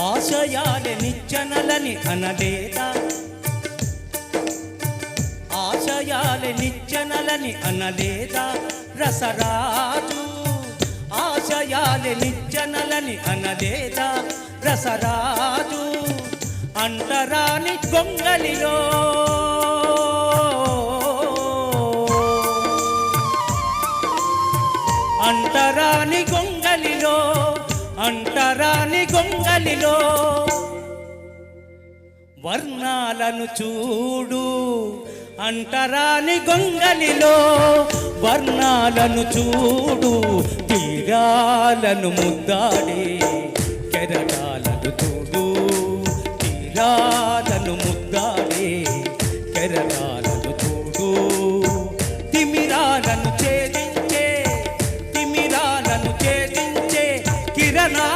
ఆశయాలే నిచ్చెనలని అనలేదా, ఆశయాలే నిచ్చెనలని అనలేదా రసరాజు, ఆశయాలే నిచ్చెనలని అనలేదా రసరాజు. అంటరాని గొంగలిలో అంటరాని గొంగలిలో అంటరాని గొంగలిలో వర్ణాలను చూడు, అంటరాని గొంగలిలో వర్ణాలను చూడు. తీరాలను ముద్దాడే కెరటాలను చూడు, తీరాలను ముద్దాడే కెరటాలను చూడు. తిమిరాలను ఛేదించే కిరణా